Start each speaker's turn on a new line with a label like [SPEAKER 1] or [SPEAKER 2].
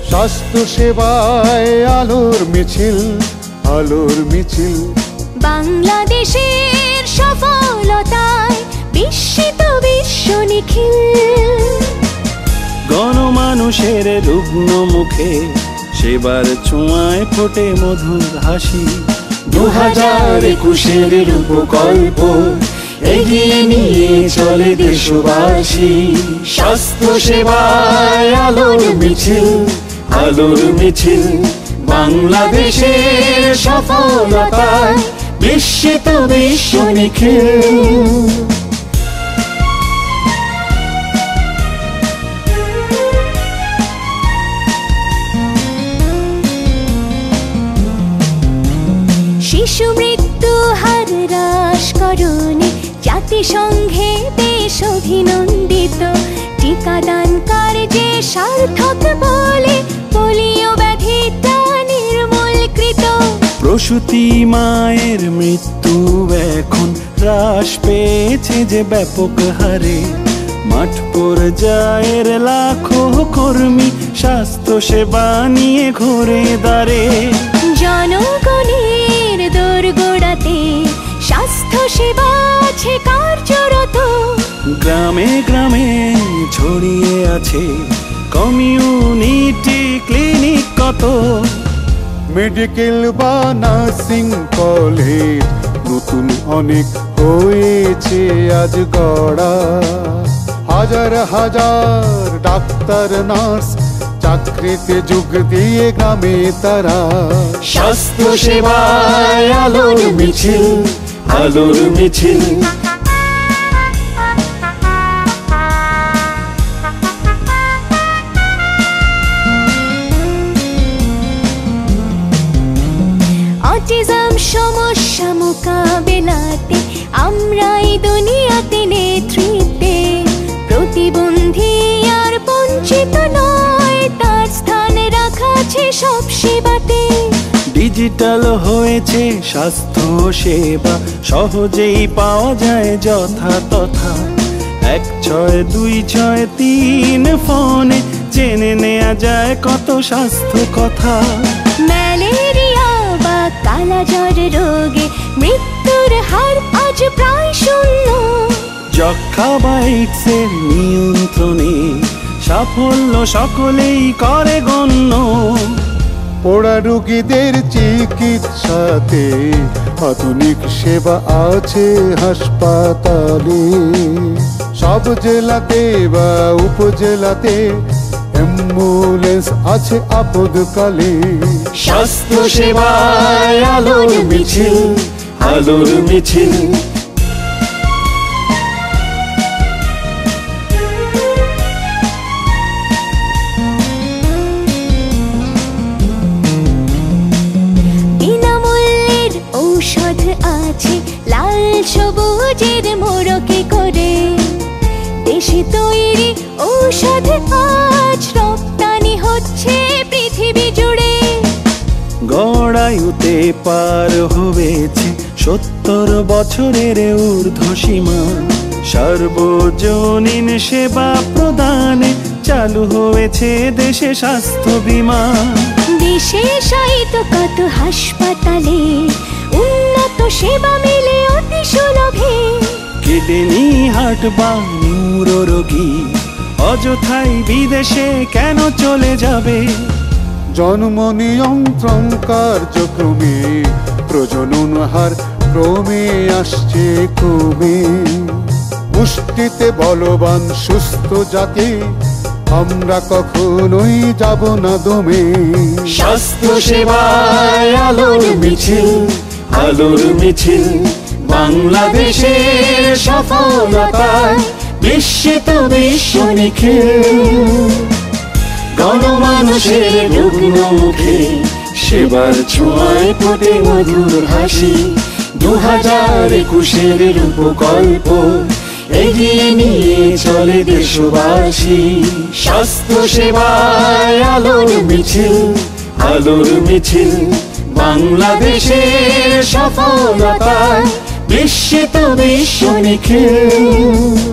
[SPEAKER 1] স্বাস্থ্য সেবায় আলোর মিছিল, আলোর মিছিল।
[SPEAKER 2] বাংলাদেশের সফলতায় বিস্মিত বিশ্ব নিখিল।
[SPEAKER 3] গণমানুষের রুগ্ন মুখে সেবার ছোঁয়ায় ফোটে মধুর হাসি।
[SPEAKER 4] 2021-এর রূপকল্প এগিয়ে নিয়ে চলে দেশবাসী। স্বাস্থ্য সেবায় আলোর মিছিল, আলোর মিছিল। বাংলাদেশের সফলতায় বিস্মিত বিশ্ব নিখিল।
[SPEAKER 2] শিশু মৃত্যু হার হ্রাস করণে জাতিসংঘে দেশ অভিনন্দিত। টিকাদান কার্যে সার্থক বলে পোলিও ব্যাধিটা নির্মূলকৃত।
[SPEAKER 3] প্রসূতি মায়ের মৃত্যু এখন হ্রাস পেয়েছে যে ব্যাপক হারে। মাঠ পর্যায়ের লাখো কর্মী স্বাস্থ্য সেবা নিয়ে ঘুরে দাঁড়ে।
[SPEAKER 2] জনগণের দোরগোড়াতে স্বাস্থ্য সেবা আছে কার্যরত।
[SPEAKER 3] গ্রামে গ্রামে ছড়িয়ে আছে কমিউনিটি ক্লিনিক কত।
[SPEAKER 1] মেডিকেল বা নার্সিং কলেজ নতুন অনেক হয়েছে আজ গড়া। হাজার হাজার ডাক্তার নার্স চাকরিতে যোগ দিয়ে গ্রামে তারা।
[SPEAKER 4] স্বাস্থ্য সেবায় আলোর মিছিল, আলোর মিছিল।
[SPEAKER 2] অটিজম সমস্যা মোকাবেলাতে আমরাই দুনিয়াতে নেতৃত্বে। প্রতিবন্ধী আর বঞ্চিত নয়, তার স্থানে রাখা আছে সব সেবাতে।
[SPEAKER 3] ডিজিটাল হয়েছে স্বাস্থ্য সেবা, সহজেই পাওয়া যায় যথা তথা। 162623 ফোনে জেনে নেওয়া যায় কত স্বাস্থ্য কথা।
[SPEAKER 2] ম্যালেরিয়া বা কালাজ্বর রোগে মৃত্যুর হার আজ প্রায় শূন্য।
[SPEAKER 3] যক্ষ্মা বা এইডসের নিয়ন্ত্রণে সাফল্য সকলেই করে গণ্য।
[SPEAKER 1] পোড়া রোগীদের চিকিৎসাতে আধুনিক সেবা আছে হাসপাতালে। সব জেলাতে বা উপজেলাতে অ্যাম্বুলেন্স আছে আপদকালে।
[SPEAKER 4] স্বাস্থ্য সেবায় আলোর মিছিল, আলোর মিছিল।
[SPEAKER 2] বিনামূল্যের ঔষধ আছে লাল সবুজের মোড়কে করে। দেশে তৈরি ঔষধ আজ রপ্তানি হচ্ছে পৃথিবী জুড়ে।
[SPEAKER 3] গড়াইতে পার হয়েছে 70 বছরের ঊর্ধ্বসীমা। সার্বজনীন সেবা প্রদানে চালু হয়েছে দেশে স্বাস্থ্য বীমা।
[SPEAKER 2] বিশেষায়িত কত হাসপাতালে উন্নত সেবা মেলে অতি সুলভে।
[SPEAKER 3] কিডনি হার্ট বা নিউরো রোগী অযথাই বিদেশে কেন চলে যাবে।
[SPEAKER 1] জন্ম নিয়ন্ত্রণ কার্যক্রমে প্রজনন হার ক্রমে আসছে কমে। পুষ্টিতে বলবান সুস্থ জাতি আমরা কখনোই যাব না দমে।
[SPEAKER 4] স্বাস্থ্য সেবায় আলোর মিছিল, আলোর মিছিল। বাংলাদেশের সফলতায় বিস্মিত বিশ্ব নিখিল। গণমানুষের রুগ্ন মুখে সেবার ছোঁয়ায় ফোটে মধুর হাসি। 2021-এর রূপকল্প এগিয়ে নিয়ে চলে দেশবাসী। স্বাস্থ্য সেবায় আলোর মিছিল, আলোর মিছিল। বাংলাদেশের সফলতায় বিস্মিত বিশ্ব নিখিল।